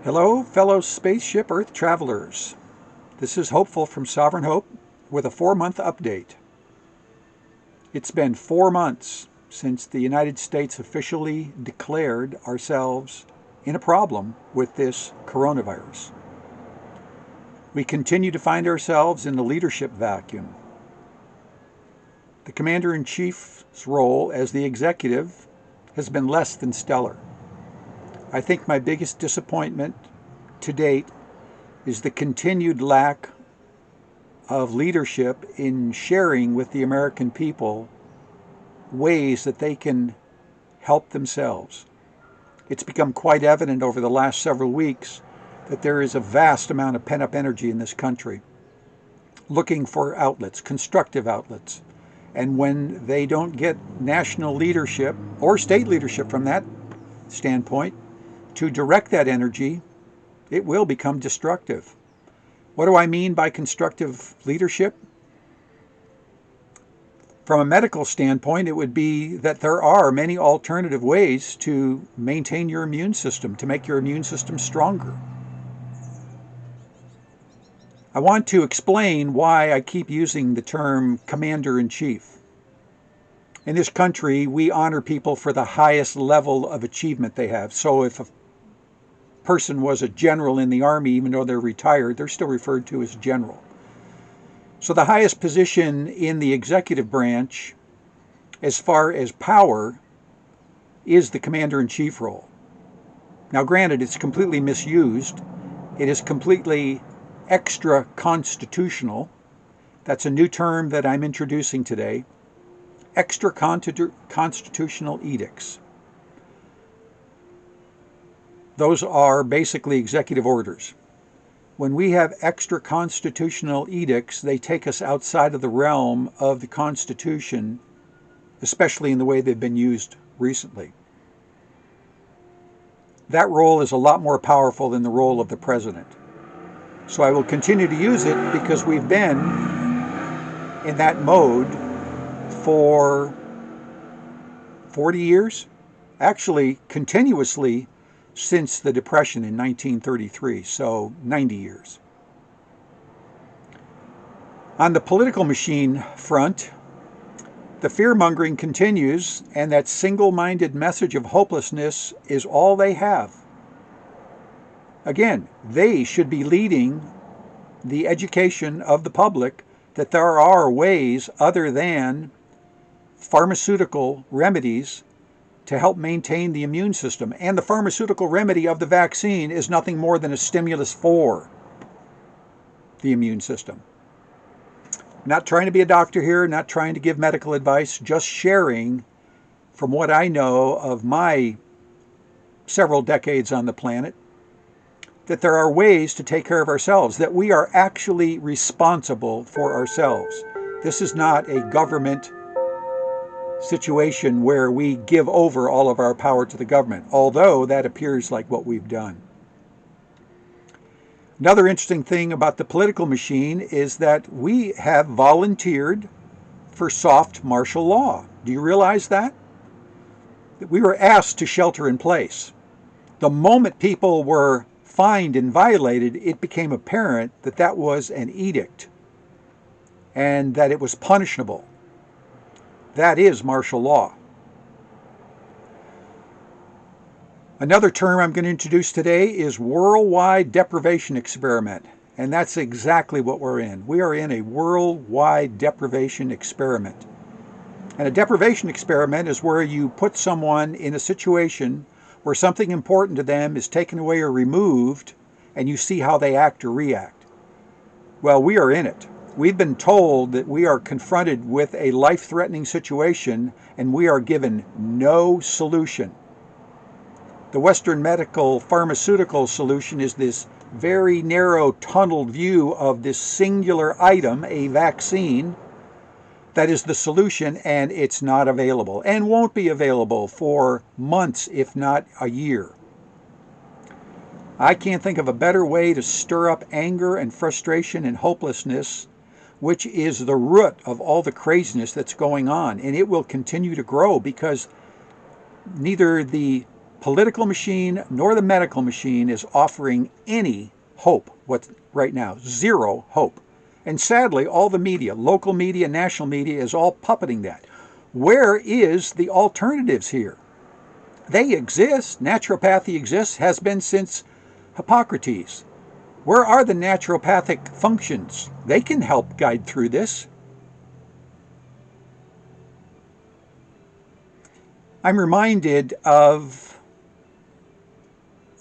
Hello, fellow Spaceship Earth travelers. This is Hopeful from Sovereign Hope with a 4-month update. It's been 4 months since the United States officially declared ourselves in a problem with this coronavirus. We continue to find ourselves in a leadership vacuum. The Commander-in-Chief's role as the executive has been less than stellar. I think my biggest disappointment to date is the continued lack of leadership in sharing with the American people ways that they can help themselves. It's become quite evident over the last several weeks that there is a vast amount of pent-up energy in this country looking for outlets, constructive outlets. And when they don't get national leadership or state leadership from that standpoint to direct that energy, it will become destructive. What do I mean by constructive leadership? From a medical standpoint, it would be that there are many alternative ways to maintain your immune system, to make your immune system stronger. I want to explain why I keep using the term commander-in-chief. In this country, we honor people for the highest level of achievement they have. So if a person was a general in the Army, even though they're retired, they're still referred to as general. So the highest position in the executive branch, as far as power, is the commander-in-chief role. Now, granted, it's completely misused. It is completely extra-constitutional. That's a new term that I'm introducing today. Extra-constitutional edicts. Those are basically executive orders. When we have extra-constitutional edicts, they take us outside of the realm of the Constitution, especially in the way they've been used recently. That role is a lot more powerful than the role of the president. So I will continue to use it because we've been in that mode for 40 years, actually continuously since the Depression in 1933, so 90 years. On the political machine front, the fear-mongering continues, and that single-minded message of hopelessness is all they have. Again, they should be leading the education of the public that there are ways other than pharmaceutical remedies to help maintain the immune system. And the pharmaceutical remedy of the vaccine is nothing more than a stimulus for the immune system. I'm not trying to be a doctor here, not trying to give medical advice, just sharing from what I know of my several decades on the planet, that there are ways to take care of ourselves, that we are actually responsible for ourselves. This is not a government situation where we give over all of our power to the government, although that appears like what we've done. Another interesting thing about the political machine is that we have volunteered for soft martial law. Do you realize that? That we were asked to shelter in place. The moment people were fined and violated, it became apparent that that was an edict and that it was punishable. That is martial law. Another term I'm going to introduce today is worldwide deprivation experiment. And that's exactly what we're in. We are in a worldwide deprivation experiment. And a deprivation experiment is where you put someone in a situation where something important to them is taken away or removed, and you see how they act or react. Well, we are in it. We've been told that we are confronted with a life-threatening situation, and we are given no solution. The Western medical pharmaceutical solution is this very narrow, tunneled view of this singular item, a vaccine, that is the solution, and it's not available, and won't be available for months, if not a year. I can't think of a better way to stir up anger and frustration and hopelessness, which is the root of all the craziness that's going on. And it will continue to grow because neither the political machine nor the medical machine is offering any hope right now. Zero hope. And sadly, all the media, local media, national media, is all puppeting that. Where is the alternatives here? They exist. Naturopathy exists, has been since Hippocrates. Where are the naturopathic functions? They can help guide through this. I'm reminded of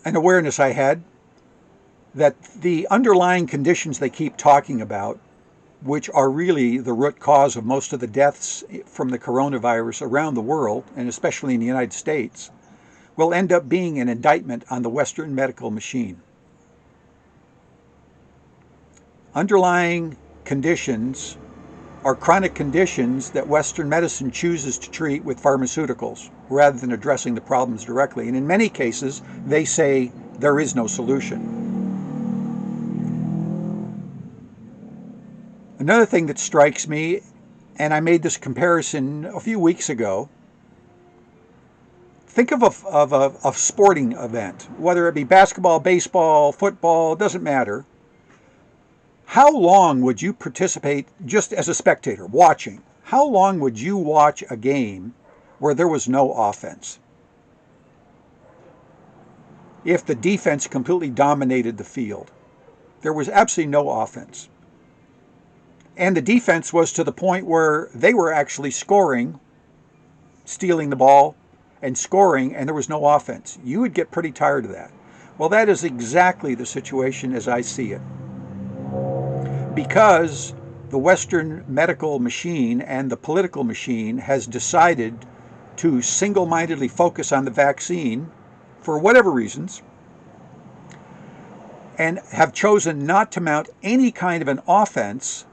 an awareness I had that the underlying conditions they keep talking about, which are really the root cause of most of the deaths from the coronavirus around the world, and especially in the United States, will end up being an indictment on the Western medical machine. Underlying conditions are chronic conditions that Western medicine chooses to treat with pharmaceuticals rather than addressing the problems directly. And in many cases, they say there is no solution. Another thing that strikes me, and I made this comparison a few weeks ago, think of a sporting event, whether it be basketball, baseball, football, it doesn't matter. How long would you participate just as a spectator, watching? How long would you watch a game where there was no offense? If the defense completely dominated the field, there was absolutely no offense. And the defense was to the point where they were actually scoring, stealing the ball and scoring, and there was no offense. You would get pretty tired of that. Well, that is exactly the situation as I see it. Because the Western medical machine and the political machine has decided to single-mindedly focus on the vaccine for whatever reasons, and have chosen not to mount any kind of an offense,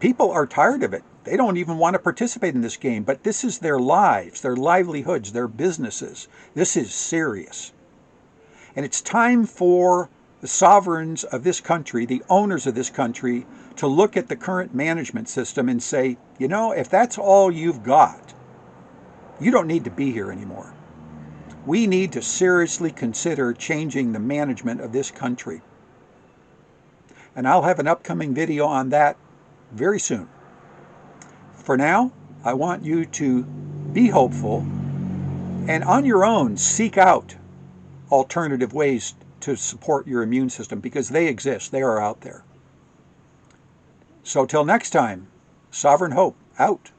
people are tired of it. They don't even want to participate in this game, but this is their lives, their livelihoods, their businesses. This is serious. And it's time for the sovereigns of this country, the owners of this country, to look at the current management system and say, you know, if that's all you've got, you don't need to be here anymore. We need to seriously consider changing the management of this country. And I'll have an upcoming video on that very soon. For now, I want you to be hopeful and on your own seek out alternative ways to support your immune system, because they exist. They are out there. So till next time, Sovereign Hope out.